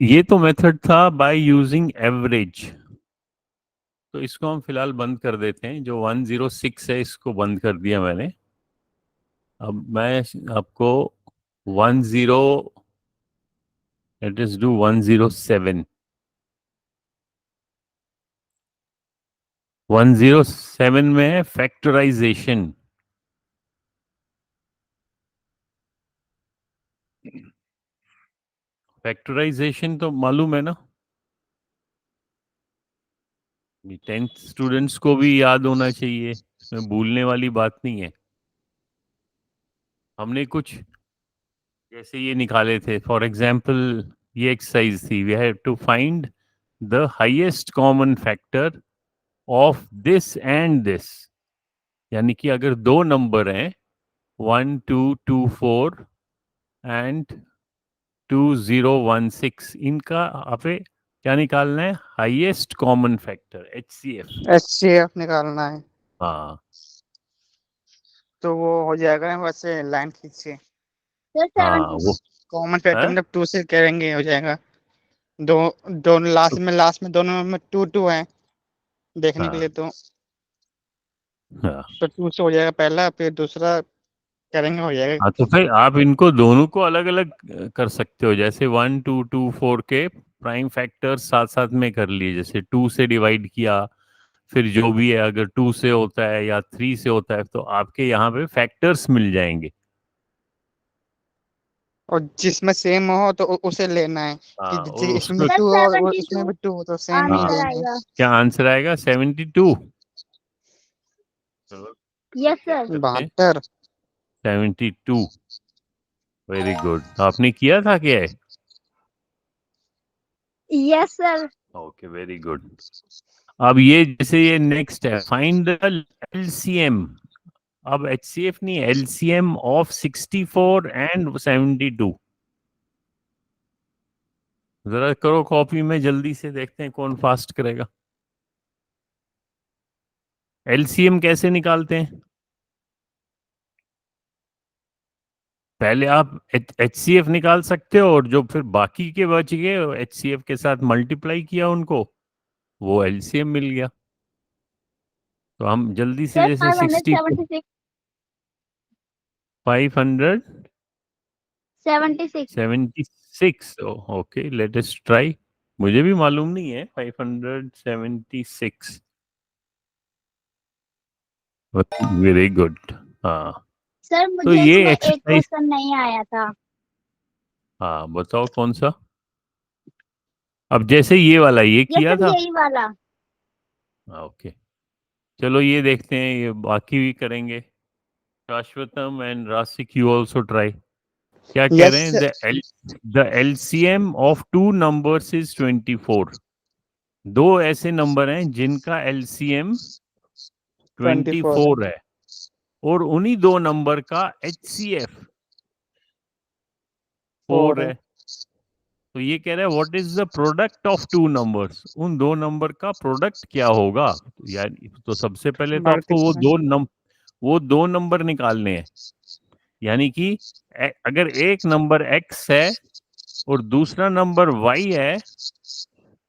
ये तो मेथड था बाय यूजिंग एवरेज। तो इसको हम फिलहाल बंद कर देते हैं। जो 106 है इसको बंद कर दिया मैंने। अब मैं आपको 10 लेट अस डू 107। 107 में है फैक्टराइजेशन। फैक्टराइजेशन तो मालूम है ना, 10th स्टूडेंट्स को भी याद होना चाहिए, इसमें भूलने वाली बात नहीं है। हमने कुछ जैसे ये निकाले थे, फॉर एग्जांपल ये एक्सरसाइज थी, we have to find the highest common factor of this and this. यानी कि अगर दो नंबर हैं 1224 एंड 2016, इनका आपे क्या निकालना है? Highest common factor, HCF। HCF निकालना है। हाँ तो वो हो जाएगा वैसे लाइन खींच के। हाँ वो कॉमन फैक्टर है? मतलब 2 से करेंगे हो जाएगा। दो लास्ट में दोनों में 2 है देखने के लिए। हाँ तो हाँ 2 से हो जाएगा पहला, फिर दूसरा करेंगे हो जाएगा। हाँ। तो फिर आप इनको दोनों को अलग अलग कर सकते हो। जैसे 1224 के प्राइम फैक्टर साथ साथ में कर लिए। जैसे 2 से डिवाइड किया, फिर जो भी है, अगर 2 से होता है या 3 से होता है तो आपके यहाँ पे फैक्टर्स मिल जाएंगे। और जिसमें सेम हो तो उसे लेना है कि हाँ और इसमें उसमें 2 हो और इसमें भी 2 हो तो सेम ही हाँ लेना है। क्या आंसर आएगा? 72। चलो यस सर। करते हैं। 72। 72, वेरी गुड। आपने किया था क्या? Yes sir. Okay very good. अब ये जैसे ये नेक्स्ट है, फाइंड द LCM। अब HCF नहीं, LCM ऑफ 64 एंड 72। जरा करो कॉपी में, जल्दी से देखते हैं कौन फास्ट करेगा। LCM कैसे निकालते हैं? पहले आप HCF निकाल सकते हो, और जो फिर बाकी के बच गए HCF के साथ मल्टीप्लाई किया उनको, वो LCM मिल गया। तो हम जल्दी से, सर जैसे 60 576। 576। 76। Okay let us try. मुझे भी मालूम नहीं है 576। Very good. हाँ सर तो मुझे ये इसमें एक एक्सरसाइज, क्वेश्चन नहीं आया था। हाँ बताओ कौन सा। अब जैसे ये वाला ये यस किया सर था। यही वाला। ओके चलो ये देखते हैं, ये बाकी भी करेंगे। शाश्वतम एंड रासिक, यू ऑल्सो ट्राई। क्या कह रहे यस हैं? The LCM of two numbers is 24। दो ऐसे नंबर हैं जिनका LCM 24 24 है, और उन्हीं दो नंबर का HCF 4 4 है। तो ये कह रहा है what is the product of two numbers. उन दो नंबर का प्रोडक्ट क्या होगा? यार तो सबसे पहले तो आपको मल्टीप्लाई। वो दो नंबर निकालने हैं। यानी कि अगर एक नंबर X है और दूसरा नंबर Y है,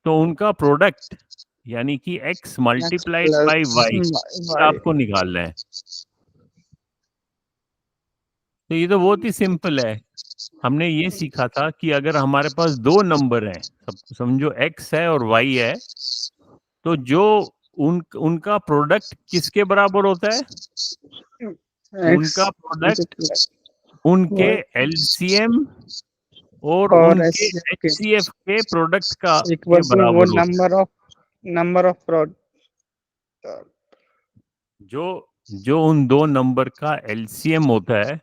तो उनका प्रोडक्ट यानी कि X X multiplied by plus Y y। आपको निकालना है। तो ये तो बहुत ही सिंपल है। हमने ये सीखा था कि अगर हमारे पास दो नंबर हैं, समझो X है और Y है, तो जो उनका प्रोडक्ट किसके बराबर होता है? उनका X प्रोडक्ट उनके y LCM और और उनके HCF के HCF के प्रोडक्ट का के इक्वल टू वो बराबर होता है। Number of product. जो जो उन दो नंबर का LCM होता है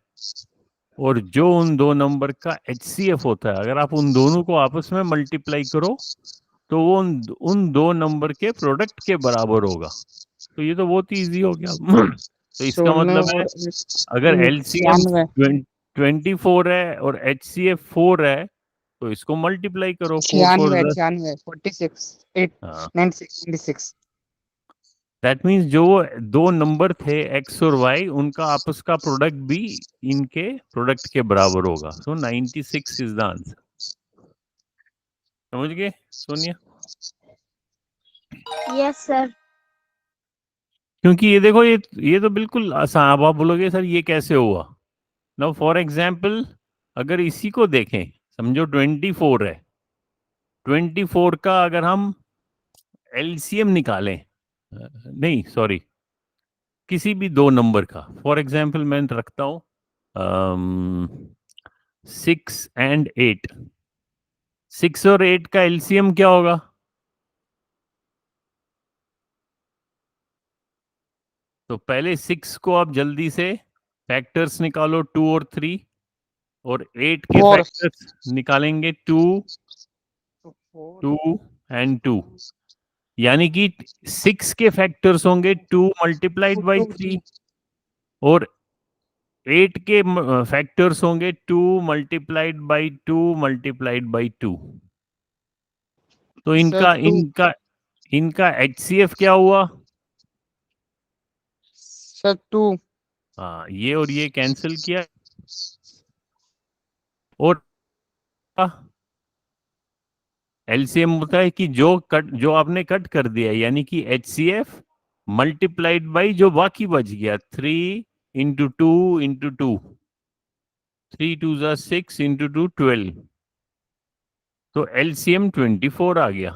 और जो उन दो नंबर का HCF होता है, अगर आप उन दोनों को आपस में मल्टीप्लाई करो तो वो उन दो नंबर के प्रोडक्ट के बराबर होगा। तो ये तो बहुत इजी हो गया। तो इसका 16 मतलब है और अगर LCM 96 24 है और HCF 4 है, तो इसको मल्टीप्लाई करो, 4 4 96 10। 96 46 8 हाँ 96 96। दैट मीन्स जो वो दो नंबर थे एक्स और वाई, उनका आपस का प्रोडक्ट भी इनके प्रोडक्ट के बराबर होगा. सो 96 इज द आंसर. समझ गए सोनिया? Yes, sir. क्योंकि ये देखो, ये तो बिल्कुल आसान. अब आप बोलोगे सर ये कैसे हुआ. नाउ फॉर एग्जाम्पल, अगर इसी को देखें, समझो 24 है. 24 का अगर हम एलसीएम निकालें, नहीं सॉरी, किसी भी दो नंबर का, फॉर एग्जाम्पल मैं रखता हूं 6 एंड 8. 6 और 8 का एलसीएम क्या होगा? तो पहले 6 को आप जल्दी से फैक्टर्स निकालो, 2 और 3, और 8 के 4 फैक्टर्स निकालेंगे 2, 2 एंड 2. यानी कि 6 के फैक्टर्स होंगे 2 मल्टीप्लाइड बाई 3, और 8 के फैक्टर्स होंगे 2 मल्टीप्लाइड बाई 2 मल्टीप्लाइड बाई 2. तो सर इनका 2 इनका इनका एचसीएफ क्या हुआ? सर 2 हाँ, ये और ये कैंसिल किया, और एलसीएम होता है कि जो आपने कट कर दिया, यानी कि एचसीएफ मल्टीप्लाइड बाई जो बाकी बच गया, 3 इंटू 2 इंटू 2, 3 2 जा 6 इंटू 2 12. तो एलसीएम 24 आ गया.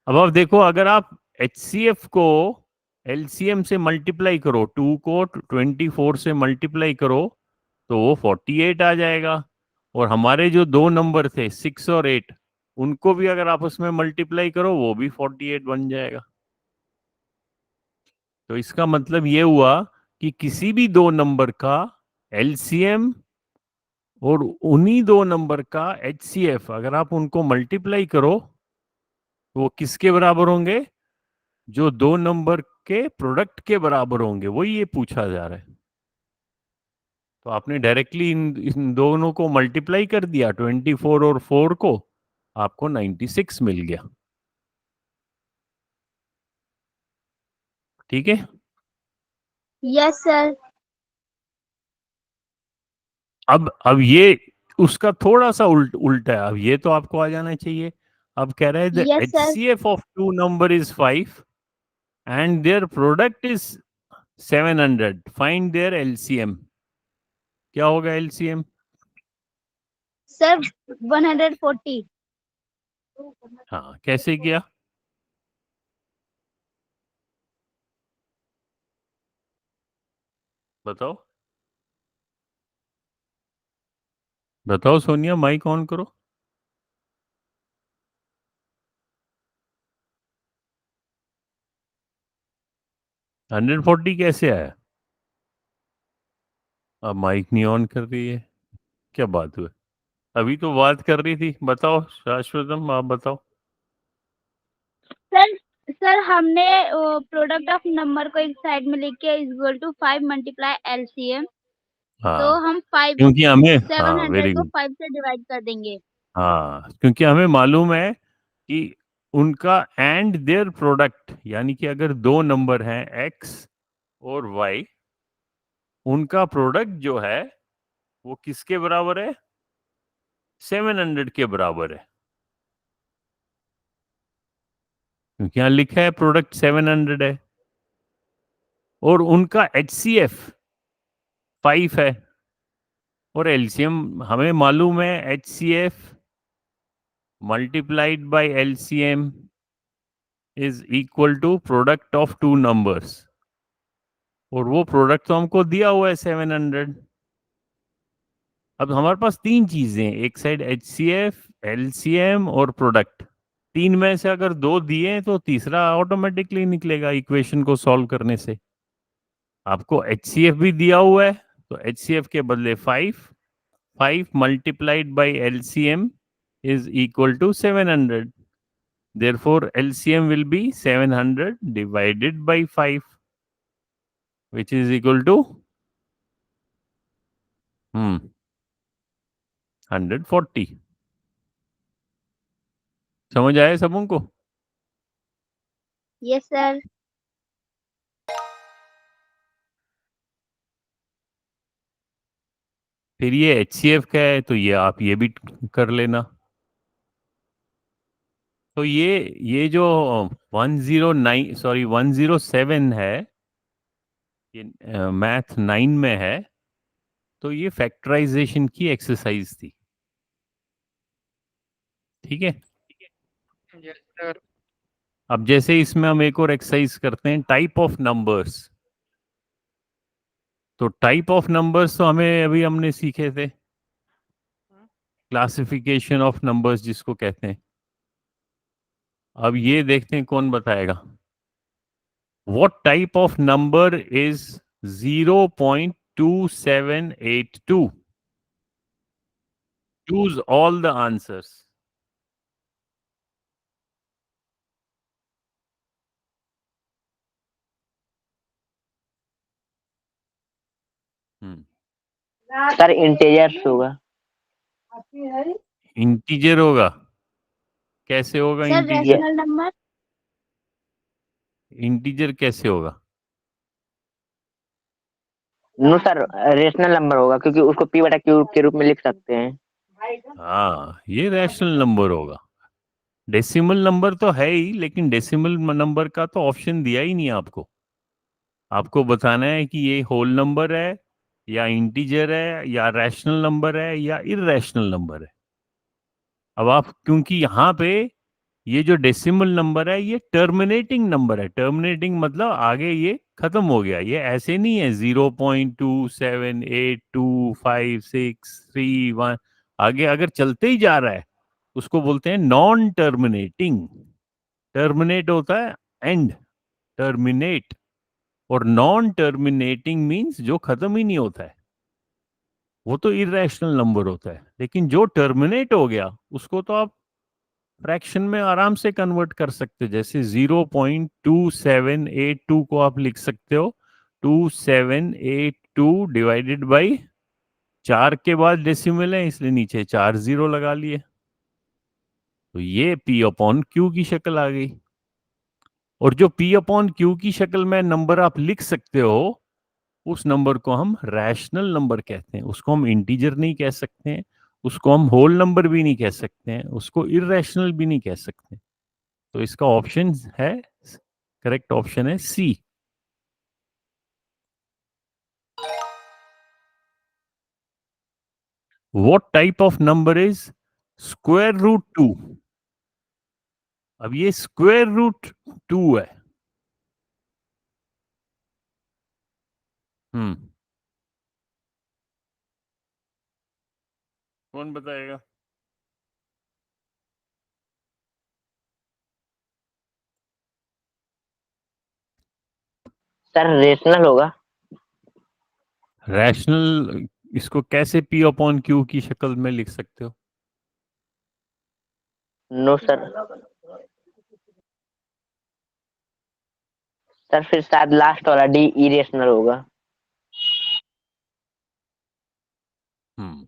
अब आप देखो, अगर आप एचसीएफ को एलसीएम से मल्टीप्लाई करो, 2 को 24 से मल्टीप्लाई करो, तो वो 48 आ जाएगा. और हमारे जो दो नंबर थे 6 और 8, उनको भी अगर आपस में मल्टीप्लाई करो, वो भी 48 बन जाएगा. तो इसका मतलब ये हुआ कि किसी भी दो नंबर का एलसीएम और उन्हीं दो नंबर का एचसीएफ अगर आप उनको मल्टीप्लाई करो, तो वो किसके बराबर होंगे? जो दो नंबर के प्रोडक्ट के बराबर होंगे. वही ये पूछा जा रहा है. तो आपने डायरेक्टली इन दोनों को मल्टीप्लाई कर दिया, 24 और 4 को, आपको 96 मिल गया. ठीक है. Yes, sir. अब ये उसका थोड़ा सा उल्टा है. अब ये तो आपको आ जाना चाहिए. अब कह रहा है the Yes, sir. HCF of two number is 5 and their product is 700. Find their LCM. क्या होगा एलसीएम? Sir, 140. हाँ, कैसे किया? बताओ बताओ सोनिया, माइक ऑन करो. 140 कैसे आया? अब माइक नहीं ऑन कर रही है. क्या बात हुई? अभी तो बात कर रही थी. बताओ शाश्वतम, आप बताओ. सर सर हमने प्रोडक्ट ऑफ नंबर को एक साइड में लिख के इक्वल टू 5 मल्टीप्लाई एलसीएम, तो हाँ, हम 5 क्योंकि हमें, हाँ 700 वेरी को गुड. 5 से डिवाइड कर देंगे. हाँ, क्योंकि हमें मालूम है कि उनका एंड देयर प्रोडक्ट, यानी कि अगर दो नंबर हैं एक्स और वाई, उनका प्रोडक्ट जो है वो किसके बराबर है? 700 के बराबर है. क्योंकि यहाँ लिखा है प्रोडक्ट 700 है, और उनका एचसीएफ 5 है, और एलसीएम हमें मालूम है HCF multiplied by LCM is equal to product of two numbers, और वो प्रोडक्ट तो हमको दिया हुआ है 700. अब हमारे पास तीन चीजें हैं, एक साइड एचसीएफ, एलसीएम और प्रोडक्ट. तीन में से अगर दो दिए हैं तो तीसरा ऑटोमेटिकली निकलेगा इक्वेशन को सॉल्व करने से. आपको एचसीएफ भी दिया हुआ है, तो एचसीएफ के बदले 5, 5 multiplied by LCM is equal to 700. Therefore, LCM will be 700 divided by 5, which is equal to 140. समझ आए सबों को? Yes, sir. फिर ये HCF का है तो ये आप ये भी कर लेना। तो ये जो 107 है, ये मैथ 9 में है, तो ये फैक्टराइजेशन की एक्सरसाइज थी। ठीक है। Yes sir. अब जैसे इसमें हम एक और एक्सरसाइज करते हैं, टाइप ऑफ नंबर्स। तो टाइप ऑफ नंबर्स तो हमें अभी हमने सीखे थे, क्लासिफिकेशन ऑफ नंबर्स जिसको कहते हैं। अब ये देखते हैं कौन बताएगा। What type of number is 0.2782? Choose all the answers. Sir integers होगा। इंटीजर होगा? कैसे होगा Sir, integer? rational number. Integer कैसे होगा? नो सर, रेशनल नंबर होगा क्योंकि उसको पी बटा क्यू के रूप में लिख सकते हैं। हाँ, ये रैशनल नंबर होगा। डेसिमल नंबर तो है ही, लेकिन डेसिमल नंबर का तो ऑप्शन दिया ही नहीं आपको। आपको बताना है कि ये होल नंबर है या इंटीजर है या रैशनल नंबर है या इररैशनल नंबर है। अब आप, क्योंकि यहाँ पे ये जो डेसिमल नंबर है ये टर्मिनेटिंग नंबर है। टर्मिनेटिंग मतलब आगे ये खत्म हो गया, ये ऐसे नहीं है 0.27825631, आगे अगर चलते ही जा रहा है उसको बोलते हैं नॉन टर्मिनेटिंग। टर्मिनेट होता है एंड, टर्मिनेट, और नॉन टर्मिनेटिंग मींस जो खत्म ही नहीं होता है, वो तो इरेशनल नंबर होता है। लेकिन जो टर्मिनेट हो गया उसको तो आप फ्रैक्शन में आराम से कन्वर्ट कर सकते हो। जैसे 0.2782 को आप लिख सकते हो 2782 डिवाइडेड बाई 4 के बाद डेसिमल है इसलिए नीचे 4 जीरो लगा लिए, तो ये P अपॉन Q की शक्ल आ गई। और जो P अपॉन Q की शक्ल में नंबर आप लिख सकते हो उस नंबर को हम रैशनल नंबर कहते हैं। उसको हम इंटीजर नहीं कह सकते हैं, उसको हम होल नंबर भी नहीं कह सकते हैं, उसको इररेशनल भी नहीं कह सकते। तो इसका ऑप्शन है, करेक्ट ऑप्शन है C. What type of number is square root 2? अब ये स्क्वायर रूट 2 है। कौन बताएगा? सर रेशनल होगा। रैशनल इसको कैसे P अपॉन Q की शक्ल में लिख सकते हो? No sir. सर फिर शायद लास्ट वाला डी इरेशनल होगा। हम्म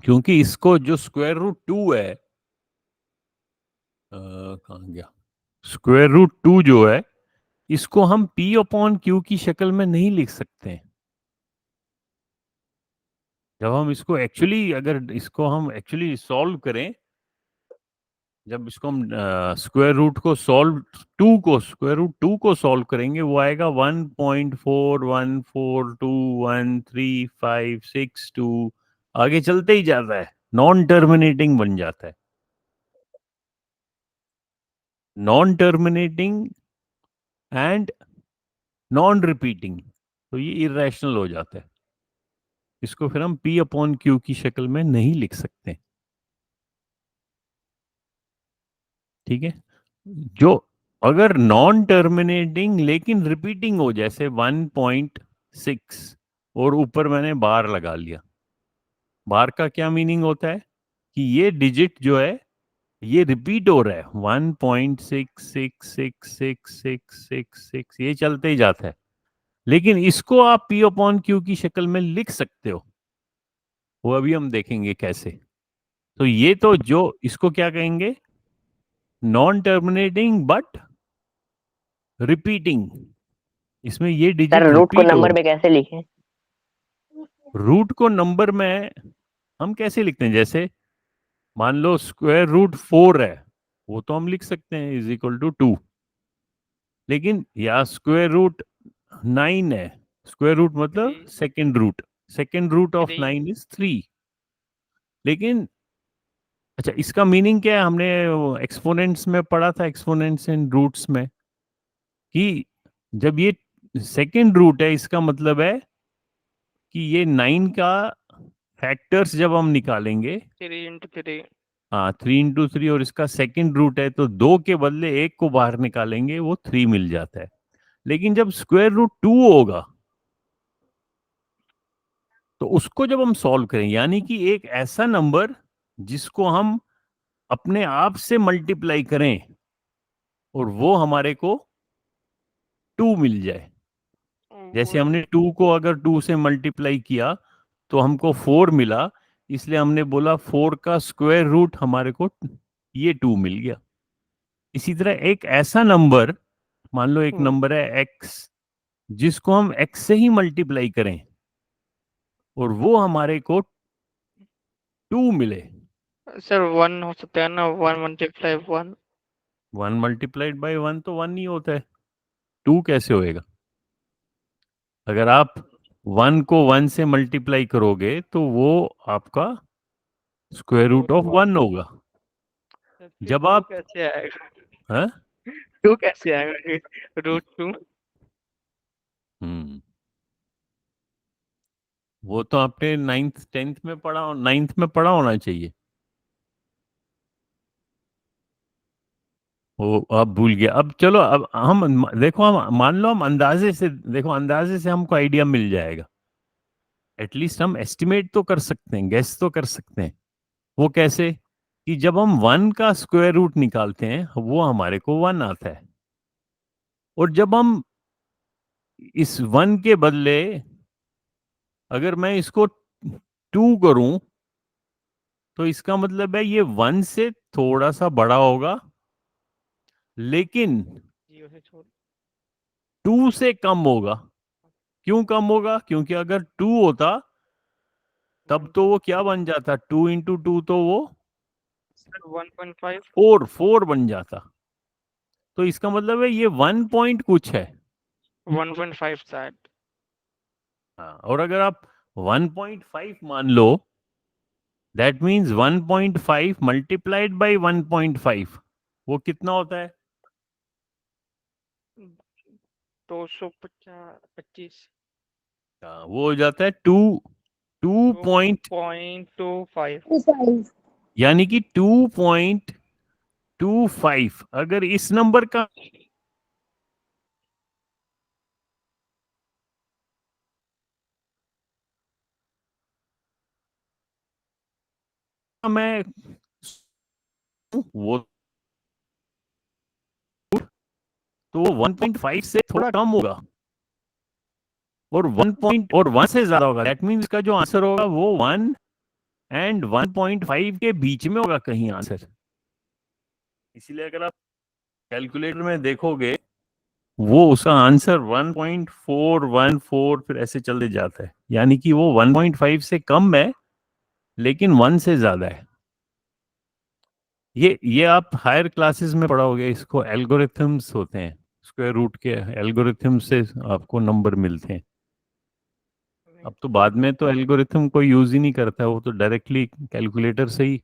क्योंकि इसको जो स्क्वायर रूट 2 है, कहाँ गया, स्क्वायर रूट 2 जो है इसको हम P अपॉन Q की शक्ल में नहीं लिख सकते हैं। जब हम इसको एक्चुअली, अगर इसको हम एक्चुअली सॉल्व करें, जब इसको हम स्क्वायर रूट को सॉल्व, स्क्वायर रूट 2 को सॉल्व करेंगे, वो आएगा 1.41421356 आगे चलते ही जाता है, नॉन टर्मिनेटिंग बन जाता है। Non terminating and non repeating, तो ये इरेशनल हो जाता है। इसको फिर हम P अपॉन Q की शक्ल में नहीं लिख सकते। ठीक है। जो अगर नॉन टर्मिनेटिंग लेकिन रिपीटिंग हो, जैसे 1.6 और ऊपर मैंने बार लगा लिया, बार का क्या मीनिंग होता है कि ये डिजिट जो है ये रिपीट हो रहा है, 1.666666 ये चलते ही जाता है। लेकिन इसको आप P अपॉन Q की शक्ल में लिख सकते हो। वो अभी हम देखेंगे कैसे। तो ये तो जो इसको क्या कहेंगे, नॉन टर्मिनेटिंग बट रिपीटिंग, इसमें ये सर डिजिट रूट को रिपीट हो नंबर रहा में कैसे लिखें? है। रूट को नंबर में हम कैसे लिखते हैं, जैसे मान लो स्क्वायर रूट 4 है, वो तो हम लिख सकते हैं इज इक्वल टू 2। लेकिन या स्क्वायर रूट 9 है, स्क्वायर रूट मतलब 3 second root, second root of 3 9 is 3। लेकिन अच्छा, इसका मीनिंग क्या है, हमने एक्सपोनेंट्स में पढ़ा था, एक्सपोनेंट्स एंड रूट्स में, कि जब ये सेकेंड रूट है इसका मतलब है कि ये 9 का फैक्टर्स जब हम निकालेंगे, 3 into 3 हाँ 3 into 3, और इसका सेकेंड रूट है तो 2 के बदले 1 को बाहर निकालेंगे, वो 3 मिल जाता है। लेकिन जब स्क्वायर रूट 2 होगा तो उसको जब हम सॉल्व करें, यानी कि एक ऐसा नंबर जिसको हम अपने आप से मल्टीप्लाई करें और वो हमारे को 2 मिल जाए। जैसे वो हमने 2 को अगर 2 से मल्टीप्लाई किया तो हमको 4 मिला, इसलिए हमने बोला 4 का स्क्वायर रूट हमारे को ये 2 मिल गया। इसी तरह एक ऐसा नंबर, मान लो एक नंबर है x, जिसको हम x से ही मल्टीप्लाई करें और वो हमारे को 2 मिले। सर 1 हो सकता है ना, 1 मल्टीप्लाई 1। 1 मल्टीप्लाइड बाई 1 तो 1 ही होता है, 2 कैसे होएगा? अगर आप 1 को 1 से मल्टीप्लाई करोगे तो वो आपका स्क्वायर रूट ऑफ 1 होगा। फिर जब 2 आप कैसे आएगा? हाँ 2 कैसे आएगा? रूट 2। हम्म, वो तो आपने नाइन्थ टेंथ में पढ़ा, नाइन्थ में पढ़ा होना चाहिए, वो अब भूल गया। अब चलो, अब हम देखो, हम मान लो हम अंदाजे से देखो, अंदाजे से हमको आइडिया मिल जाएगा, एटलीस्ट हम एस्टिमेट तो कर सकते हैं, गेस तो कर सकते हैं। वो कैसे, कि जब हम 1 का स्क्वायर रूट निकालते हैं वो हमारे को 1 आता है, और जब हम इस 1 के बदले अगर मैं इसको 2 करूं तो इसका मतलब है ये 1 से थोड़ा सा बड़ा होगा, लेकिन 0 से छोड़ 2 से कम होगा। क्यों कम होगा? क्योंकि अगर 2 होता तब तो वो क्या बन जाता, 2 into 2 तो वो सर 1.5 4 बन जाता। तो इसका मतलब है ये 1 पॉइंट कुछ है। 1.5 शायद। हाँ, और अगर आप 1.5 मान लो, दैट मीन्स 1.5 मल्टीप्लाइड बाई 1.5, वो कितना होता है? 225। हाँ, वो हो जाता है 2 पॉइंट, 2.25। यानी कि 2.25। अगर इस नंबर का मैं वो तो 1.5 से थोड़ा कम होगा, और 1 से ज्यादा होगा, दैट मीन्स इसका जो आंसर होगा वो 1 एंड 1.5 के बीच में होगा कहीं आंसर। इसीलिए अगर आप कैलकुलेटर में देखोगे वो उसका आंसर 1.414 फिर ऐसे चलते जाता है, यानी कि वो 1.5 से कम है लेकिन 1 से ज्यादा है। ये आप हायर क्लासेस में पढ़ोगे, इसको एल्गोरिथम्स होते हैं, स्क्वायर रूट के एल्गोरिथम से आपको नंबर मिलते हैं। अब तो बाद में तो एल्गोरिथम कोई यूज ही नहीं करता है, वो तो डायरेक्टली कैलकुलेटर से ही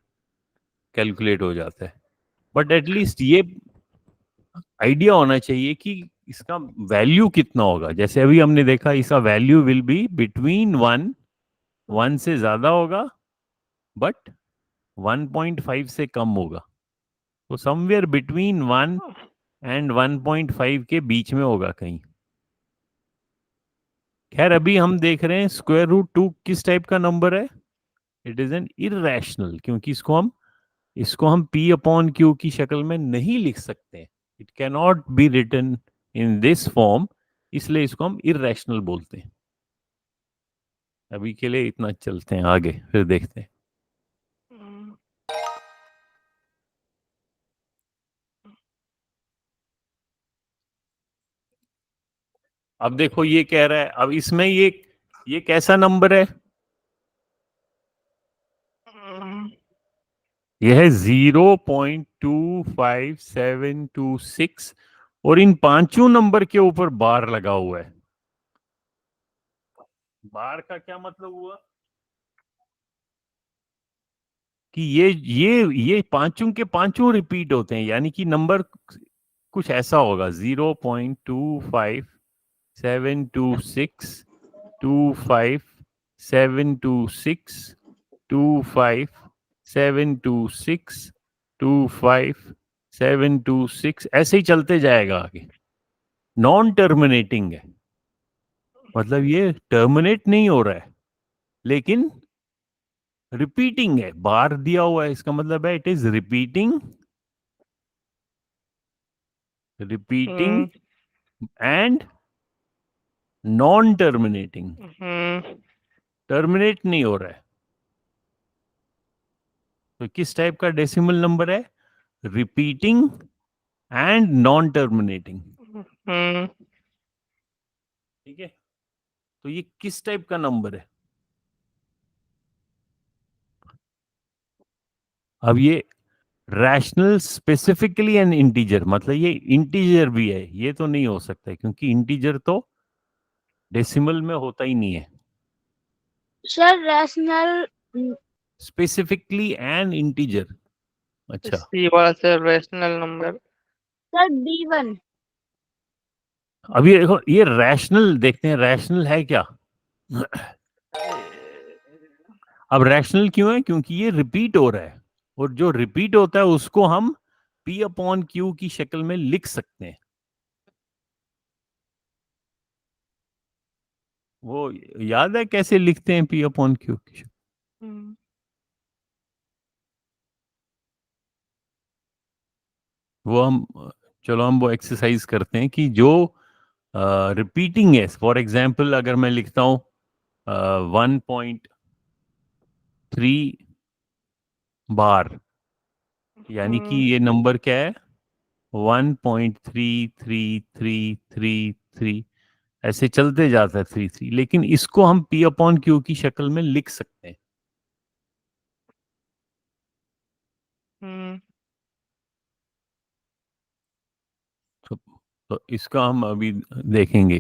कैलकुलेट हो जाता है। बट एटलीस्ट ये आइडिया होना चाहिए कि इसका वैल्यू कितना होगा। जैसे अभी हमने देखा, इसका वैल्यू विल बी बिटवीन 1 से ज्यादा होगा बट 1.5 से कम होगा, तो समवेयर बिटवीन 1 एंड 1.5 के बीच में होगा कहीं। खैर अभी हम देख रहे हैं स्क्वायर रूट 2 किस टाइप का नंबर है, इट इज एन इरेशनल, क्योंकि इसको हम P अपॉन Q की शक्ल में नहीं लिख सकते, it can not be written in this form, इसलिए इसको हम इरेशनल बोलते हैं। अभी के लिए इतना चलते हैं, आगे फिर देखते हैं। अब देखो ये कह रहा है, अब इसमें ये कैसा नंबर है? यह है 0.25726 और इन पांचों नंबर के ऊपर बार लगा हुआ है। बार का क्या मतलब हुआ कि ये पांचों के पांचों रिपीट होते हैं, यानी कि नंबर कुछ ऐसा होगा 0.25726 25726 25726 25726 ऐसे ही चलते जाएगा आगे। नॉन टर्मिनेटिंग है, मतलब ये टर्मिनेट नहीं हो रहा है लेकिन रिपीटिंग है। बार दिया हुआ है, इसका मतलब है it is repeating and non terminating. Terminate नहीं हो रहा है, तो किस टाइप का डेसिमल नंबर है? Repeating and non terminating. ठीक है, तो ये किस टाइप का नंबर है? अब ये रैशनल स्पेसिफिकली एंड इंटीजर, मतलब ये इंटीजर भी है, ये तो नहीं हो सकता है, क्योंकि इंटीजर तो डेसिमल में होता ही नहीं है। Sir rational specifically and integer, अच्छा सी वाला sir rational number. Sir D1। अब ये देखो, ये रैशनल देखते हैं, रैशनल है क्या? अब रैशनल क्यों है? क्योंकि ये रिपीट हो रहा है, और जो रिपीट होता है उसको हम P अपॉन Q की शक्ल में लिख सकते हैं। वो याद है कैसे लिखते हैं P अपॉन Q की शक्ल? वो हम, चलो हम वो एक्सरसाइज करते हैं कि जो रिपीटिंग है, फॉर एग्जाम्पल अगर मैं लिखता हूं 1.3 बार, यानी कि ये नंबर क्या है? 1.3333 ऐसे चलते जाता है 33, लेकिन इसको हम P अपॉन Q की शक्ल में लिख सकते हैं। तो इसका हम अभी देखेंगे,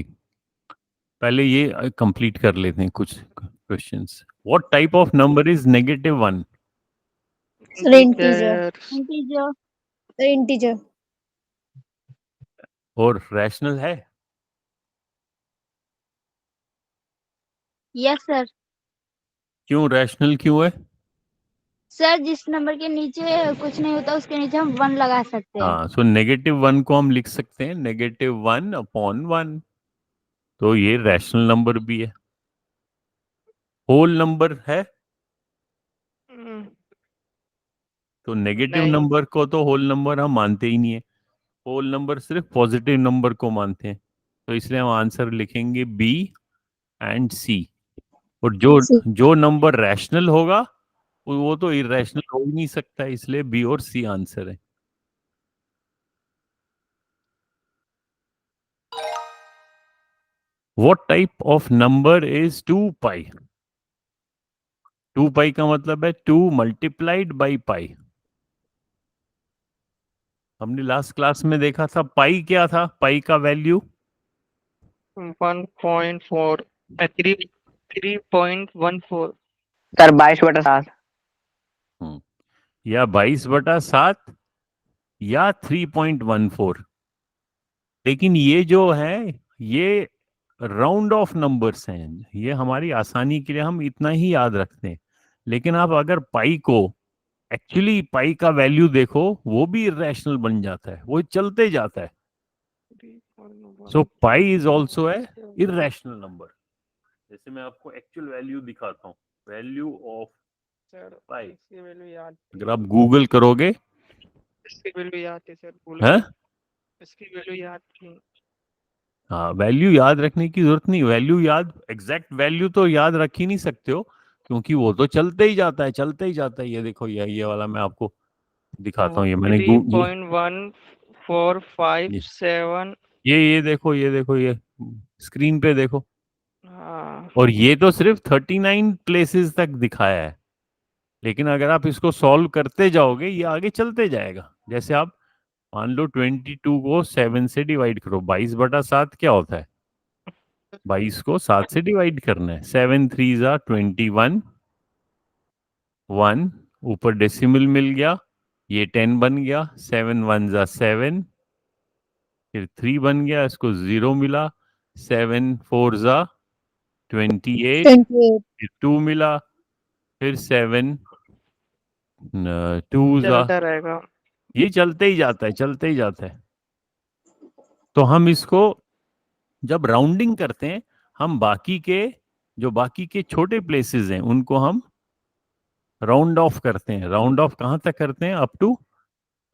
पहले ये कंप्लीट कर लेते हैं कुछ questions. What type of number is -1? Sir, integer. Integer. The integer. और रैशनल है? Yes sir. क्यों रैशनल क्यों है? सर जिस नंबर के नीचे कुछ नहीं होता उसके नीचे हम 1 लगा सकते हैं। हाँ, सो -1 को हम लिख सकते हैं -1 अपॉन 1, तो ये रैशनल नंबर भी है। होल नंबर है, तो नेगेटिव नहीं। नंबर को तो होल नंबर हम मानते ही नहीं है। होल नंबर सिर्फ पॉजिटिव नंबर को मानते हैं, तो इसलिए हम आंसर लिखेंगे बी एंड सी। और जो C. जो नंबर रैशनल होगा वो तो इरेशनल हो ही नहीं सकता, इसलिए बी और सी आंसर है। What type of number is 2 पाई? 2 पाई का मतलब है 2 मल्टीप्लाइड बाई पाई। हमने लास्ट क्लास में देखा था पाई क्या था, पाई का वैल्यू 1.4 3.14। सर 22/7। या 22/7 या 3.14। लेकिन ये जो है ये राउंड ऑफ नंबर्स हैं, ये हमारी आसानी के लिए हम इतना ही याद रखते हैं। लेकिन आप अगर पाई को एक्चुअली पाई का वैल्यू देखो, वो भी इरेशनल बन जाता है, वो चलते जाता है। So pi is also a irrational number. जैसे मैं आपको एक्चुअल वैल्यू दिखाता हूँ, वैल्यू ऑफ सर पाई, इसकी वैल्यू याद थी। अगर आप गूगल करोगे, इसकी वैल्यू याद थी सर, भूल है गया। इसकी वैल्यू याद थी। हाँ, वैल्यू याद रखने की जरूरत नहीं, वैल्यू याद, एग्जैक्ट वैल्यू तो याद रख ही नहीं सकते हो, क्योंकि वो तो चलते ही जाता है, चलते ही जाता है। ये देखो, ये वाला मैं आपको दिखाता हूँ, ये मैंने थ्री ये पॉइंट वन फोर फाइव ये सेवन देखो, ये स्क्रीन पे देखो। हाँ और ये तो सिर्फ 39 प्लेसेस तक दिखाया है, लेकिन अगर आप इसको सॉल्व करते जाओगे ये आगे चलते जाएगा। जैसे आप मान लो 22 को 7 से डिवाइड करो, 22/7 क्या होता है? 22 को 7 से डिवाइड करना है। 7 3 जा 21, 1 ऊपर डेसिमल मिल गया, ये 10 बन गया। 7 1 जा 7, फिर 3 बन गया, इसको 0 मिला। 7 4 जा 28, 28. फिर 2 मिला, फिर 7 2 जा, चलता रहेगा। ये चलते ही जाता है, चलते ही जाता है। तो हम इसको जब राउंडिंग करते हैं, हम बाकी के छोटे प्लेसेस हैं उनको हम राउंड ऑफ करते हैं। राउंड ऑफ कहाँ तक करते हैं? अप टू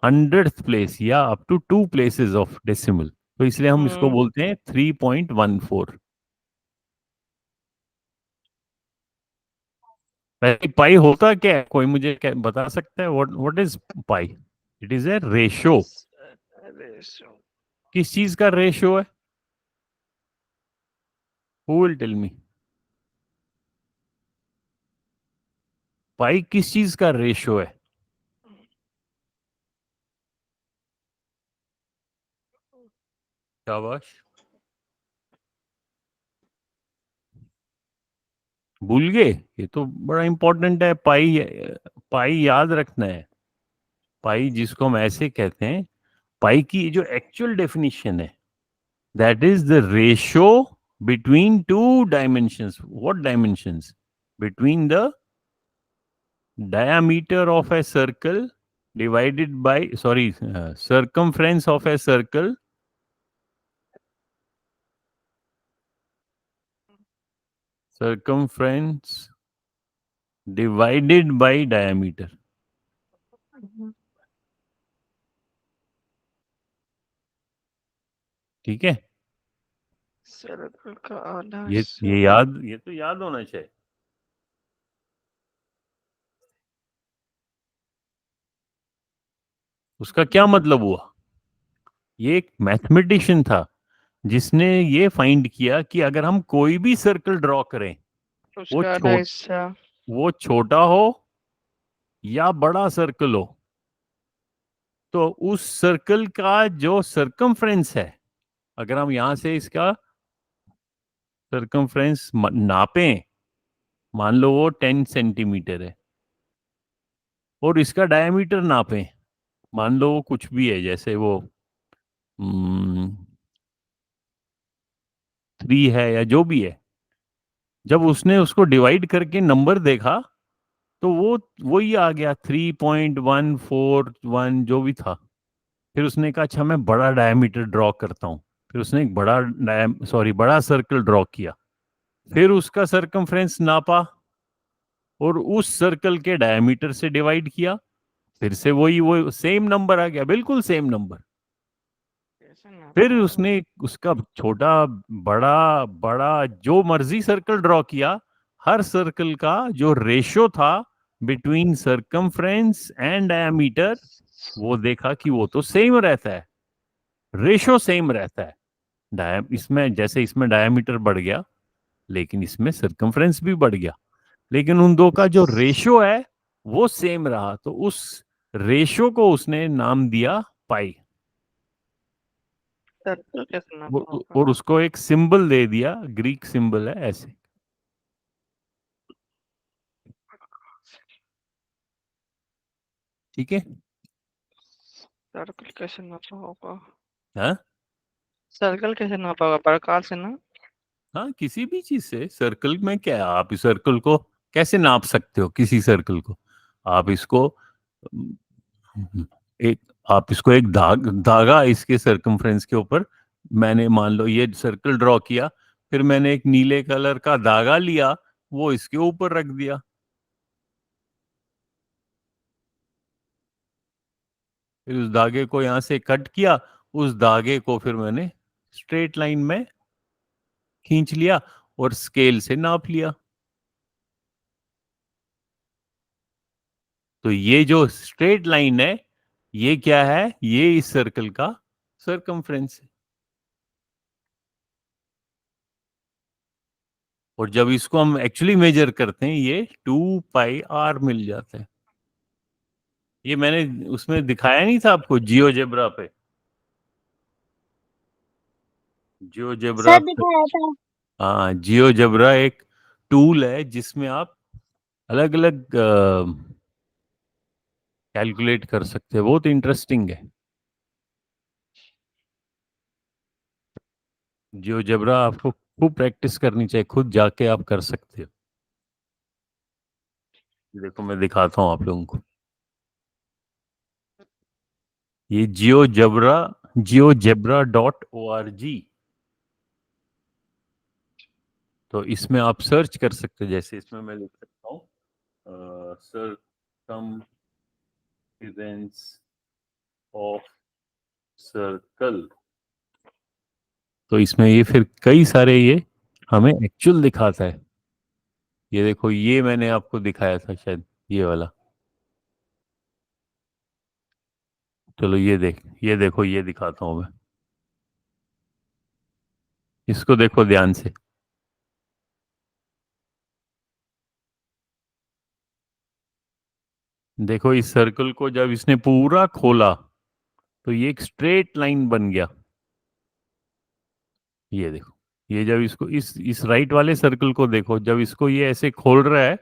100th प्लेस या up to 2 places of decimal. तो इसलिए हम इसको बोलते हैं 3.14। वैसे पाई होता क्या है? कोई मुझे बता सकता है? What is pi? It is a ratio. किस चीज का रेशो है? Who will tell me? Pi किस चीज का रेशो है? शाबाश, भूल गए? ये तो बड़ा इंपॉर्टेंट है। पाई, पाई याद रखना है। पाई जिसको हम ऐसे कहते हैं, पाई की जो एक्चुअल डेफिनेशन है, that is the ratio between two dimensions. What dimensions? Between the diameter of a circle divided by, sorry, circumference of a circle divided by diameter. ठीक है? सर्कल का आधा ये हिस्सा। ये तो याद होना चाहिए। उसका क्या मतलब हुआ? ये एक मैथमेटिशियन था जिसने ये फाइंड किया कि अगर हम कोई भी सर्कल ड्रॉ करें, वो उसका आधा हिस्सा। वो छोटा हो या बड़ा सर्कल हो, तो उस सर्कल का जो सरकमफ्रेंस है, अगर हम यहां से इसका सरकमफ्रेंस नापें, मान लो वो 10 सेंटीमीटर है, और इसका डायमीटर नापें, मान लो वो कुछ भी है, जैसे वो 3 है या जो भी है, जब उसने उसको डिवाइड करके नंबर देखा तो वो वही आ गया 3.141 जो भी था। फिर उसने कहा अच्छा मैं बड़ा डायमीटर ड्रॉ करता हूँ। फिर उसने एक बड़ा सर्कल ड्रॉ किया, फिर उसका सरकमफ्रेंस नापा और उस सर्कल के डायमीटर से डिवाइड किया, फिर से वही वो सेम नंबर आ गया, बिल्कुल सेम नंबर। फिर उसने उसका छोटा बड़ा बड़ा जो मर्जी सर्कल ड्रॉ किया, हर सर्कल का जो रेशो था बिटवीन सरकमफ्रेंस एंड डायमीटर, वो देखा कि वो तो सेम रहता है, रेशो सेम रहता है। इसमें जैसे इसमें डायमीटर बढ़ गया, लेकिन इसमें सरकमफ्रेंस भी बढ़ गया, लेकिन उन दो का जो रेशो है वो सेम रहा। तो उस रेशो को उसने नाम दिया पाई। सर्कल कैसे नापा होगा? और उसको एक सिंबल दे दिया, ग्रीक सिंबल है ऐसे। ठीक है? सर्कल कैसे नापा होगा? हाँ सर्कल कैसे नापा होगा? प्रकार से ना। हाँ, किसी भी चीज से। सर्कल में क्या है, आप इस सर्कल को कैसे नाप सकते हो? किसी सर्कल को आप इसको एक आप इसको एक धागा इसके सरकमफ्रेंस के ऊपर, मैंने मान लो ये सर्कल ड्रॉ किया, फिर मैंने एक नीले कलर का धागा लिया, वो इसके ऊपर रख दिया, फिर उस धागे को यहां से कट किया, उस धागे को फिर मैंने स्ट्रेट लाइन में खींच लिया और स्केल से नाप लिया। तो ये जो स्ट्रेट लाइन है ये क्या है, ये इस सर्कल का सरकमफ्रेंस है। और जब इसको हम एक्चुअली मेजर करते हैं ये 2πr मिल जाता है। ये मैंने उसमें दिखाया नहीं था आपको जियोजेब्रा पे, जियोजेब्रा सर दिखाया था। हाँ, जियोजेब्रा एक टूल है जिसमें आप अलग अलग कैलकुलेट कर सकते हैं, बहुत इंटरेस्टिंग है। जियोजेब्रा आपको खूब प्रैक्टिस करनी चाहिए, खुद जाके आप कर सकते हो। देखो मैं दिखाता हूँ आप लोगों को, ये jiyogebra.org, तो इसमें आप सर्च कर सकते हो। जैसे इसमें मैं लिख सकता हूँ circumference ऑफ सर्कल, तो इसमें ये फिर कई सारे ये हमें एक्चुअल दिखाता है। ये देखो, ये मैंने आपको दिखाया था शायद, ये वाला। चलो ये देखो, ये दिखाता हूँ मैं, इसको देखो ध्यान से। देखो इस सर्कल को जब इसने पूरा खोला तो ये एक स्ट्रेट लाइन बन गया। ये देखो, ये जब इसको इस राइट वाले सर्कल को देखो, जब इसको ये ऐसे खोल रहा है,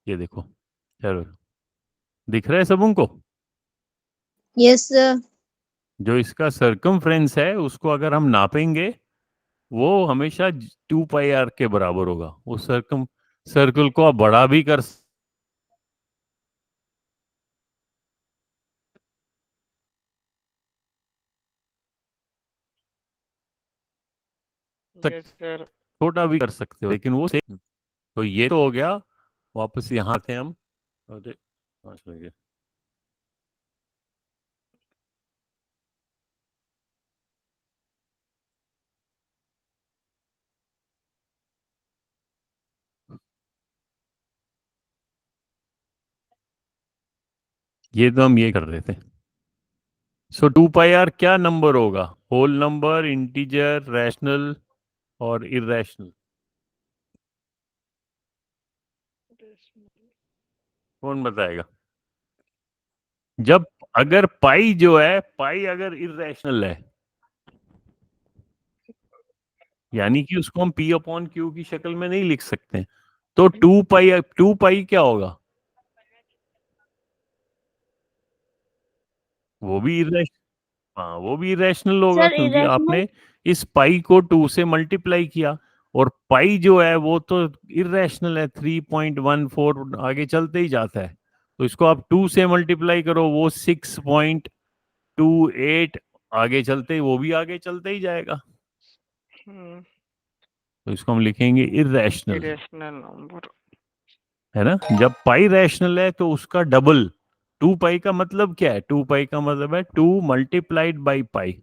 ये देखो, चलो दिख रहा है सब उनको। Yes, sir. जो इसका सरकमफ्रेंस है उसको अगर हम नापेंगे वो हमेशा 2πr के बराबर होगा। उस सर्कल को आप बड़ा भी कर यस सर। छोटा भी कर सकते हो, लेकिन वो सेम। तो ये तो हो गया। वापस यहाँ थे हम। अरे, पाँच मिल गए। ये तो हम ये कर रहे थे। सो 2πr क्या नंबर होगा? होल नंबर, इंटीजर, रैशनल और इरेशनल। कौन बताएगा? जब अगर पाई जो है, पाई अगर इरेशनल है, यानी कि उसको हम p अपॉन क्यू की शक्ल में नहीं लिख सकते, तो 2π क्या होगा? वो भी इरेशनल। हाँ, वो भी इरेशनल होगा सर क्योंकि इरेशनल। आपने इस पाई को 2 से मल्टीप्लाई किया। और पाई जो है वो तो इरेशनल है, 3.14 आगे चलते ही जाता है। तो इसको आप 2 से मल्टीप्लाई करो, वो 6.28 आगे चलते ही, वो भी आगे चलते ही जाएगा। तो इसको हम लिखेंगे इरेशनल, इरेशनल नंबर। है ना। जब पाई रैशनल है तो उसका डबल। 2π का मतलब क्या है? 2π का मतलब है 2 मल्टीप्लाइड बाई पाई।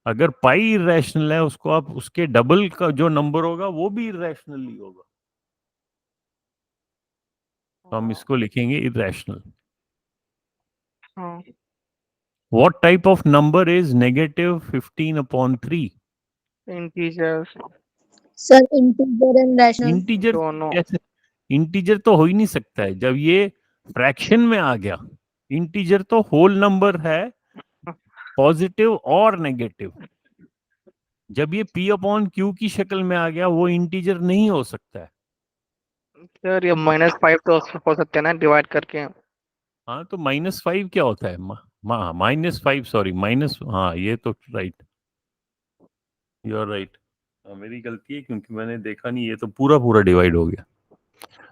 अगर पाई इरेशनल है, उसको आप उसके डबल का जो नंबर होगा वो भी इरेशनल ही होगा। तो हम इसको लिखेंगे irrational. What type of number is -15/3? Integer. Sir, integer and rational. Integer दोनों। कैसे? इंटीजर तो हो ही नहीं सकता है जब ये फ्रैक्शन में आ गया। इंटीजर तो होल नंबर है, पॉजिटिव और नेगेटिव। जब ये p अपॉन क्यू की शक्ल में आ गया, वो इंटीजर नहीं हो सकता है। सर ये -5 तो हो सकते हैं ना डिवाइड करके। हाँ, तो -5 क्या होता है? -5, सॉरी, माइनस, हाँ ये तो राइट, यू आर राइट। मेरी गलती है क्योंकि मैंने देखा नहीं, ये तो पूरा पूरा डिवाइड हो गया।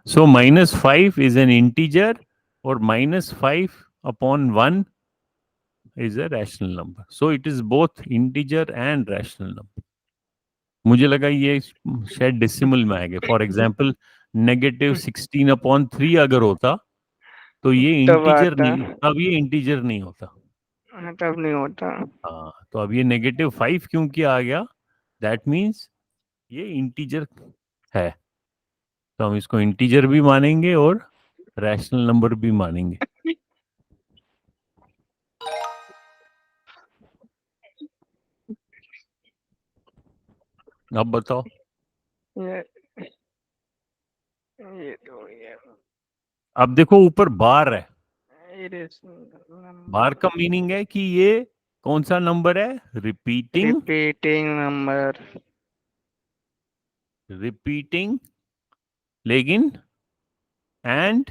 सो -5 इज एन इंटीजर और -5/1 is a rational number. So it is both integer and rational number. मुझे लगा ये शायद डेसिमल में आएगा। फॉर एग्जाम्पल -16/3 अगर होता तो ये तब इंटीजर आता नहीं, अब ये इंटीजर नहीं होता। तब नहीं होता। हाँ, तो अब ये -5 क्योंकि आ गया, दैट मीन्स ये इंटीजर है, तो हम इसको इंटीजर भी मानेंगे और रैशनल नंबर भी मानेंगे। अब बताओ। ये तो ये अब देखो ऊपर बार है, irrational बार का मीनिंग है कि ये कौन सा नंबर है, रिपीटिंग, रिपीटिंग नंबर। रिपीटिंग, लेकिन एंड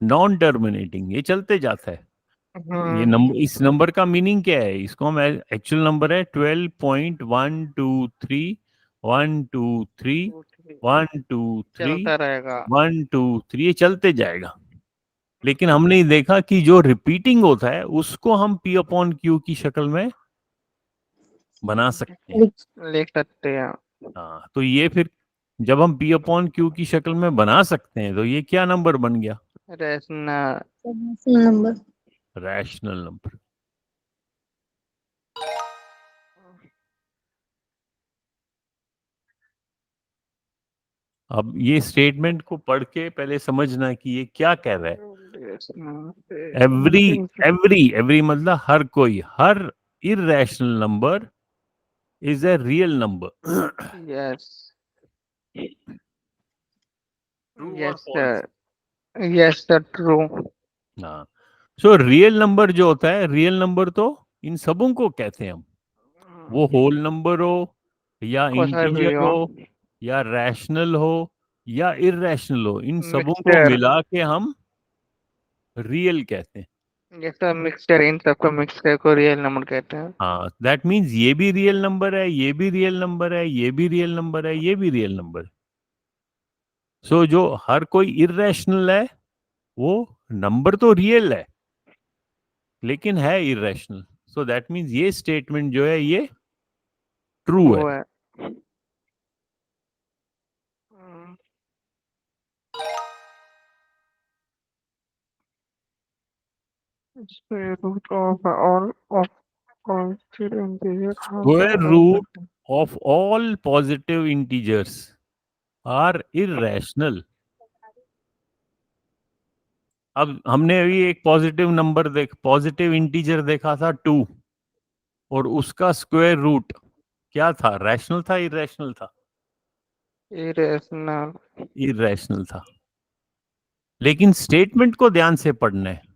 नॉन टर्मिनेटिंग, ये चलते जाता है। ये नंबर, इस नंबर का मीनिंग क्या है, इसको हम एक्चुअल नंबर है 12.123 123 123 चलता रहेगा। 123, ये चलते जाएगा। लेकिन हमने ये देखा कि जो रिपीटिंग होता है उसको हम P अपॉन Q की शक्ल में बना सकते हैं। लिख सकते हैं। हाँ, तो ये फिर जब हम P अपॉन Q की शक्ल में बना सकते हैं तो ये क्या नंबर बन गया, रैशनल number. Rational number. अब ये स्टेटमेंट को पढ़ के पहले समझना कि ये क्या कह रहा है। एवरी एवरी मतलब हर कोई, हर irrational number is a real number. Yes true और yes false. Sir yes sir true. हाँ, सो रियल नंबर जो होता है, रियल नंबर तो इन सबों को कहते हैं हम, वो होल नंबर हो या कोसा भी इंटीजर हो। हो या रैशनल हो या इरेशनल हो, इन सबों को मिक्सचर। मिला के हम रियल कहते हैं। यस सर मिक्सचर, इन सबको मिक्स करके रियल नंबर कहते हैं। हाँ, दैट मीन्स ये भी रियल नंबर है, ये भी रियल नंबर है, ये भी रियल नंबर है, ये भी रियल नंबर है। सो जो हर कोई इरेशनल है वो नंबर तो रियल है लेकिन है इरेशनल। सो दैट मीन्स ये स्टेटमेंट जो है ये ट्रू ट्रू है। है। Square root of all of constant integer square root of all positive integers are irrational. अब हमने अभी एक पॉजिटिव नंबर पॉजिटिव इंटीजर देखा था 2, और उसका स्क्वायर रूट क्या था, रैशनल था इरेशनल था? irrational। इरेशनल था। लेकिन स्टेटमेंट को ध्यान से पढ़ना है,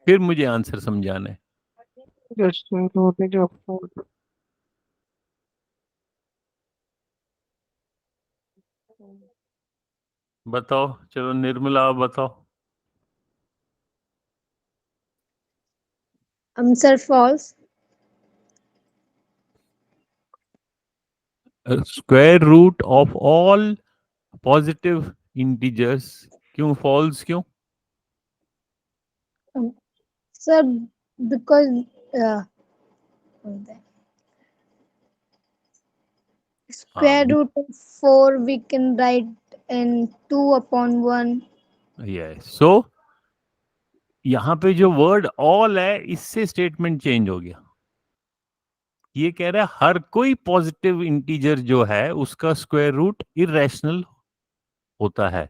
फिर मुझे आंसर समझाना है। The square root is of all। बताओ, चलो निर्मला आप बताओ। Sir, false. Square root of all positive integers, क्यों फॉल्स, क्यों? Sir, because square हाँ, root of 4 we can write in 2/1. Yes. सो यहाँ पे जो वर्ड ऑल है इससे स्टेटमेंट चेंज हो गया। ये कह रहा है हर कोई पॉजिटिव इंटीजर जो है उसका स्क्वायर रूट इरेशनल होता है।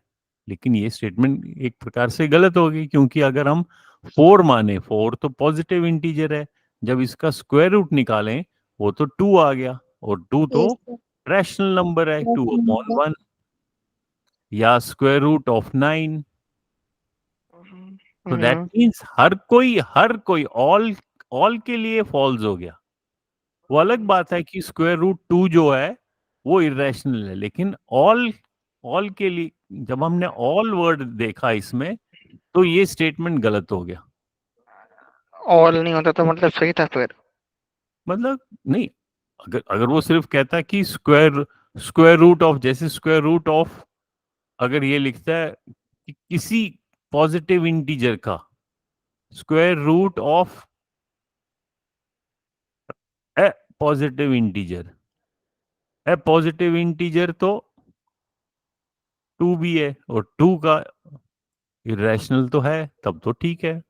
लेकिन ये स्टेटमेंट एक प्रकार से गलत होगी, क्योंकि अगर हम 4 माने, 4 तो पॉजिटिव इंटीजर है, जब इसका स्क्वायर रूट निकालें वो तो 2 आ गया, और 2 तो Yes, sir. रैशनल नंबर है, That's 2/1 या स्क्वायर रूट ऑफ 9। तो दैट मीन्स हर कोई ऑल के लिए फॉल्स हो गया। वो अलग बात है कि स्क्वायर रूट 2 जो है वो इरेशनल है, लेकिन ऑल ऑल के लिए जब हमने ऑल वर्ड देखा इसमें तो ये स्टेटमेंट गलत हो गया। ऑल नहीं होता तो मतलब सही था फिर। मतलब नहीं, अगर अगर वो सिर्फ कहता कि स्क्वायर रूट ऑफ, जैसे स्क्वायर रूट ऑफ अगर ये लिखता है कि किसी पॉजिटिव इंटीजर का square root of a positive integer, a positive integer तो 2 भी है और 2 का इरेशनल तो है, तब तो ठीक है।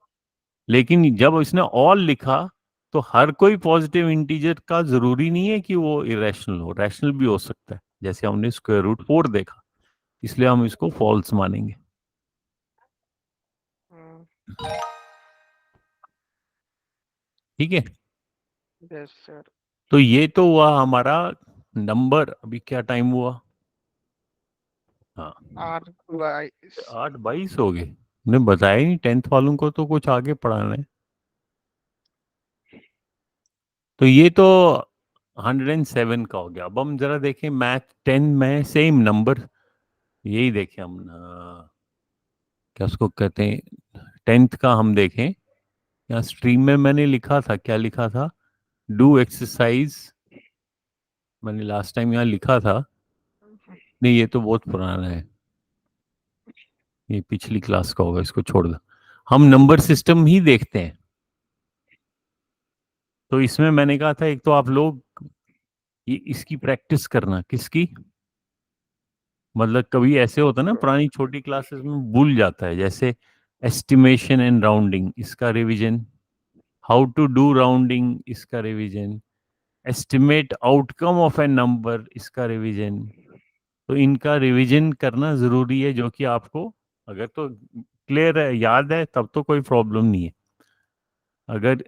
लेकिन जब इसने ऑल लिखा तो हर कोई पॉजिटिव इंटीजर का जरूरी नहीं है कि वो इरेशनल हो, रैशनल भी हो सकता है। जैसे हमने स्क्वायर रूट 4 देखा, इसलिए हम इसको फॉल्स मानेंगे। ठीक है, यस सर। तो ये तो हुआ हमारा नंबर। अभी क्या टाइम हुआ? हाँ, 8/22। 8:22 हो गए। ने बताया ही नहीं, 10th वालों को तो कुछ आगे पढ़ाना है। तो ये तो 107 का हो गया। अब हम जरा देखें मैथ 10 में सेम नंबर, यही देखें हम क्या उसको कहते हैं, 10th का हम देखें। यहाँ स्ट्रीम में मैंने लिखा था, क्या लिखा था? डू एक्सरसाइज, मैंने लास्ट टाइम यहाँ लिखा था। नहीं, ये तो बहुत पुराना है, ये पिछली क्लास का होगा, इसको छोड़ दो। हम नंबर सिस्टम ही देखते हैं। तो इसमें मैंने कहा था, एक तो आप लोग ये इसकी प्रैक्टिस करना। किसकी? मतलब कभी ऐसे होता है ना, पुरानी छोटी क्लासेस में भूल जाता है। जैसे एस्टिमेशन एंड राउंडिंग, इसका revision. How to do rounding, इसका revision. Estimate outcome of a number, इसका रिवीजन। तो इनका रिवीजन करना जरूरी है, जो कि आपको अगर तो क्लियर है, याद है, तब तो कोई प्रॉब्लम नहीं है। अगर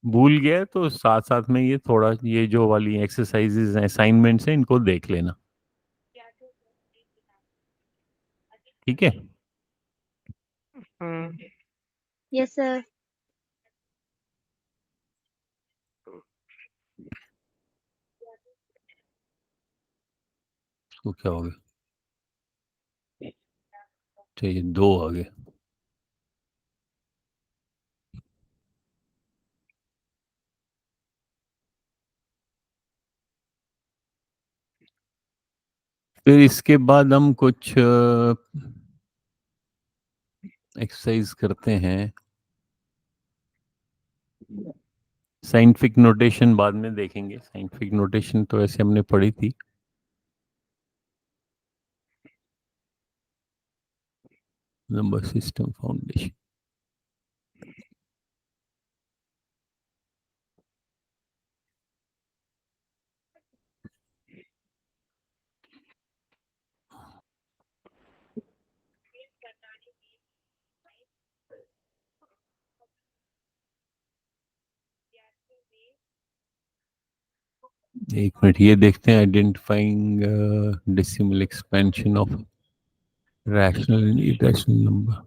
भूल गया तो साथ साथ में ये थोड़ा, ये जो वाली एक्सरसाइजेज हैं, असाइनमेंट्स हैं, इनको देख लेना। ठीक है। Yes sir. तो क्या हो गया? चाहिए 2 आ गए। फिर इसके बाद हम कुछ एक्सरसाइज करते हैं। साइंटिफिक नोटेशन बाद में देखेंगे। साइंटिफिक नोटेशन तो ऐसे हमने पढ़ी थी। Number system foundation. एक मिनट, ये देखते हैं। Identifying decimal expansion of rational and irrational number.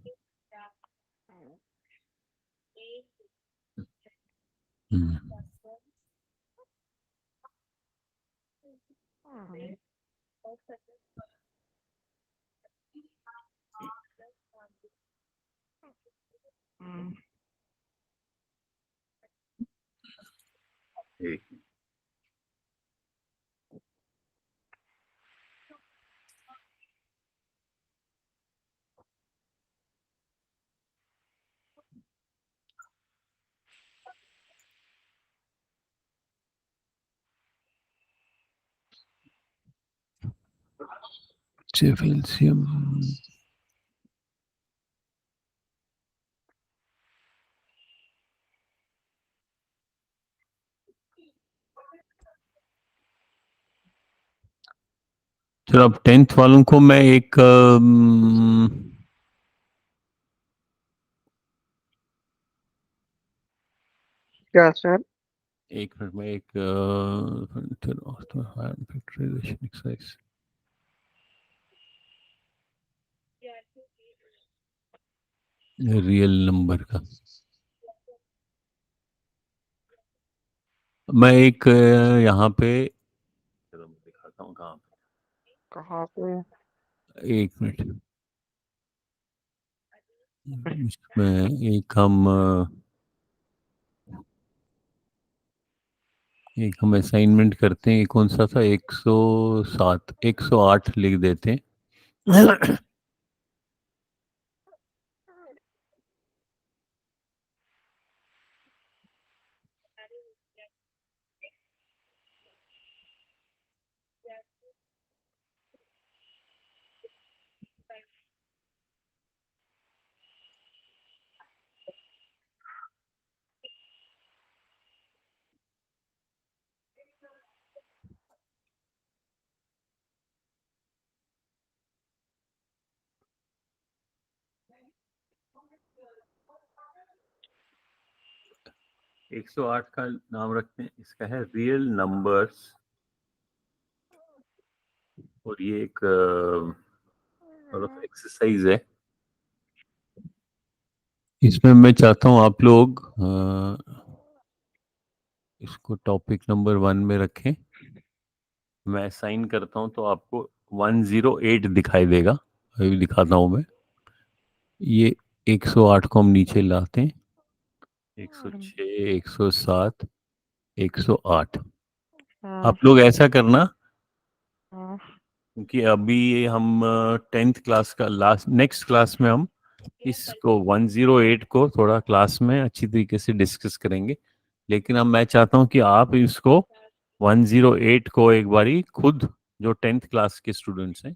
LCM. चलो, अब 10th वालों को मैं एक क्या सर? एक मिनट में एक फैक्टराइजेशन एक्सरसाइज, रियल नंबर का मैं एक यहाँ पे, चलो मैं दिखाता हूँ कहाँ कहाँ पे? पे। एक मिनट, इसमें एक हम असाइनमेंट करते हैं। ये कौन सा था? 107, 108 लिख देते हैं। 108 का नाम रखते हैं, इसका है रियल नंबर्स, और ये एक एक्सरसाइज है। इसमें मैं चाहता हूं आप लोग इसको टॉपिक नंबर 1 में रखें। मैं साइन करता हूं तो आपको 108 दिखाई देगा। अभी दिखाता हूं मैं। ये 108 को हम नीचे लाते हैं, 106, 107, 108। आप लोग ऐसा करना, क्योंकि अभी हम 10th क्लास का लास्ट नेक्स्ट क्लास में हम इसको 108 को थोड़ा क्लास में अच्छी तरीके से डिस्कस करेंगे। लेकिन अब मैं चाहता हूं कि आप इसको 108 को एक बारी खुद, जो 10th क्लास के स्टूडेंट्स हैं,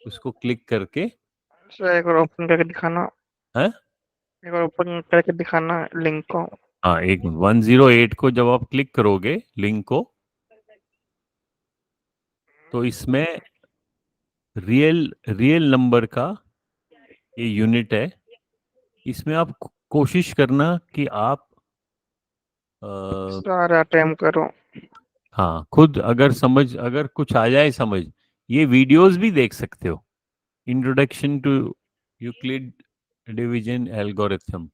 उसको क्लिक करके सर एक बार ओपन करके दिखाना, है। एक बार ओपन करके दिखाना लिंक को। हाँ, एक 108 को जब आप क्लिक करोगे लिंक को, तो इसमें रियल नंबर का ये यूनिट है। इसमें आप कोशिश करना कि आप सारा अटेम्प्ट करो। हाँ, खुद अगर कुछ आ जाए समझ, ये वीडियोस भी देख सकते हो। Introduction to Euclid division algorithm,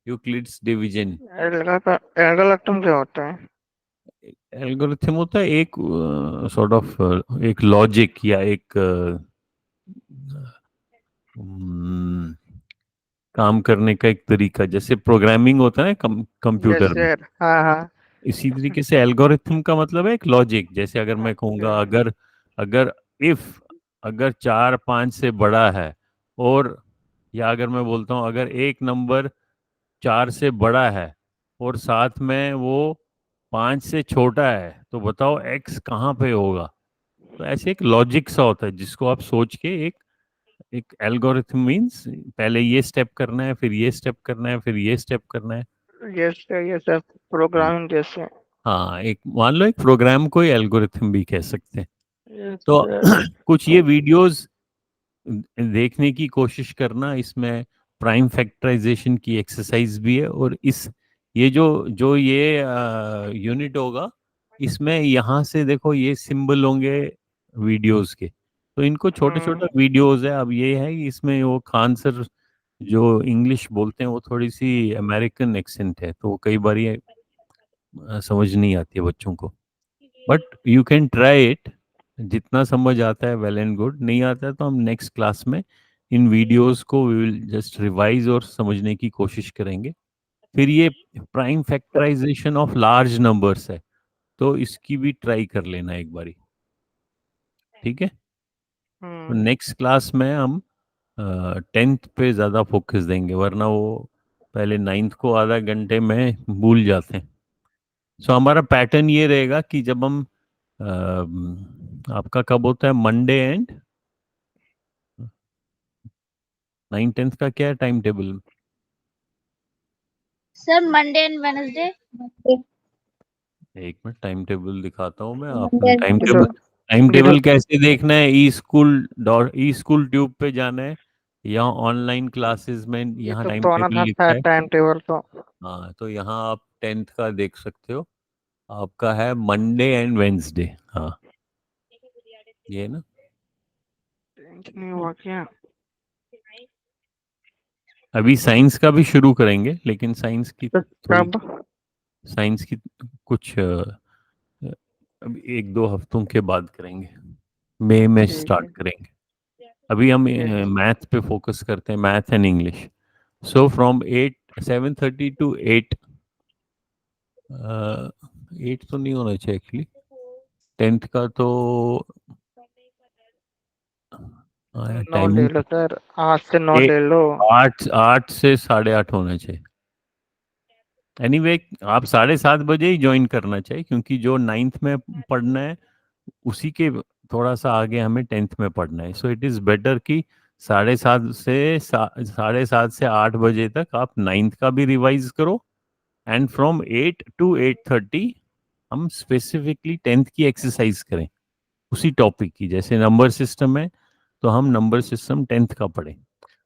Euclid's division. Algorithm क्या होता है? एल्गोरिथम होता है एक सॉर्ट ऑफ एक लॉजिक या एक हम्म, काम करने का एक तरीका, जैसे प्रोग्रामिंग होता है यस कंप्यूटर में। सर, हाँ हाँ। इसी तरीके से एल्गोरिथम का मतलब है एक लॉजिक। जैसे अगर मैं कहूँगा, अच्छा। अगर अगर इफ अगर 4 5 से बड़ा है, और या अगर मैं बोलता हूँ अगर एक नंबर 4 से बड़ा है और साथ में वो 5 से छोटा है, तो बताओ एक्स कहाँ पे होगा। तो ऐसे एक लॉजिक सा होता है जिसको आप सोच के एक एक एल्गोरिथम मीन्स पहले ये स्टेप करना है, फिर ये स्टेप करना है, फिर ये स्टेप करना है। यस सर, ये सब प्रोग्रामिंग जैसे। हाँ, एक मान लो एक प्रोग्राम को एल्गोरिथम भी कह सकते हैं। यस तो सर। कुछ ये वीडियोस देखने की कोशिश करना। इसमें प्राइम फैक्टराइजेशन की एक्सरसाइज भी है, और इस ये जो जो ये यूनिट होगा, इसमें यहाँ से देखो ये सिंबल होंगे वीडियोस के, तो इनको छोटे छोटे वीडियोस है। अब ये है कि इसमें वो खान सर जो इंग्लिश बोलते हैं वो थोड़ी सी अमेरिकन एक्सेंट है, तो कई बार ये समझ नहीं आती है बच्चों को। But you can try it. जितना समझ आता है वेल एंड गुड, नहीं आता है तो हम नेक्स्ट क्लास में इन वीडियोस को वी विल जस्ट रिवाइज और समझने की कोशिश करेंगे। फिर ये prime factorization of large numbers है, तो इसकी भी ट्राई कर लेना एक बारी, ठीक है। तो नेक्स्ट क्लास में हम 10th पे ज़्यादा फोकस देंगे, वरना वो पहले 9th को आधा घंटे में भूल जाते हैं। सो हमारा पैटर्न ये रहेगा कि जब हम आपका कब होता है मंडे एंड 9 10th का क्या है time table? Sir Monday and Wednesday. एक मिनट टाइम टेबल दिखाता हूँ मैं। आपने Monday, टाइम टेबल कैसे देखना है? ई स्कूल ट्यूब पे जाना है, या ऑनलाइन क्लासेस में ये यहाँ तो टाइम पुराना टेबल था लिखा है। टाइम टेबल तो। हाँ, तो यहाँ आप 10th का देख सकते हो। आपका है मंडे एंड वेंसडे। हाँ, ये है ना। चेंज नहीं हुआ क्या? अभी साइंस का भी शुरू करेंगे, लेकिन तो कब? साइंस की कुछ अभी 1 2 हफ्तों के बाद करेंगे। मई में ठीक स्टार्ट है। करेंगे। अभी हम यस। मैथ पे फोकस करते हैं, math and English. So from 7:30 to 8। 8 तो नहीं होना चाहिए एक्चुअली, 10th का तो 9 ले टाइमिंग लो सर, 8 से 9 ले लो। 8 से 8:30 होना चाहिए। एनीवे आप 7:30 बजे ही ज्वाइन करना चाहिए, क्योंकि जो 9th में पढ़ना है उसी के थोड़ा सा आगे हमें 10th में पढ़ना है। सो इट इज़ बेटर कि 7:30 से 8 बजे तक आप 9th का भी रिवाइज करो, एंड फ्रॉम 8 to 8:30 हम स्पेसिफिकली 10th की एक्सरसाइज करें उसी टॉपिक की। जैसे नंबर सिस्टम है, तो हम नंबर सिस्टम 10th का पढ़ें।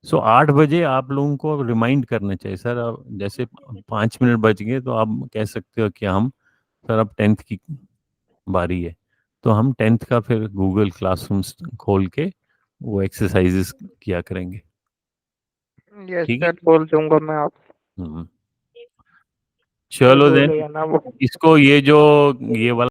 सो 8 बजे आप लोगों को रिमाइंड करना चाहिए सर। अब जैसे 5 मिनट बच गए तो आप कह सकते हो कि हम सर अब 10th की बारी है, तो हम 10th का फिर गूगल क्लासरूम खोल के वो एक्सरसाइजेस किया करेंगे। यस ठीक है। सर, बोल दूंगा मैं आप। चलो हो देन, गया ना वो। इसको ये जो ये वाला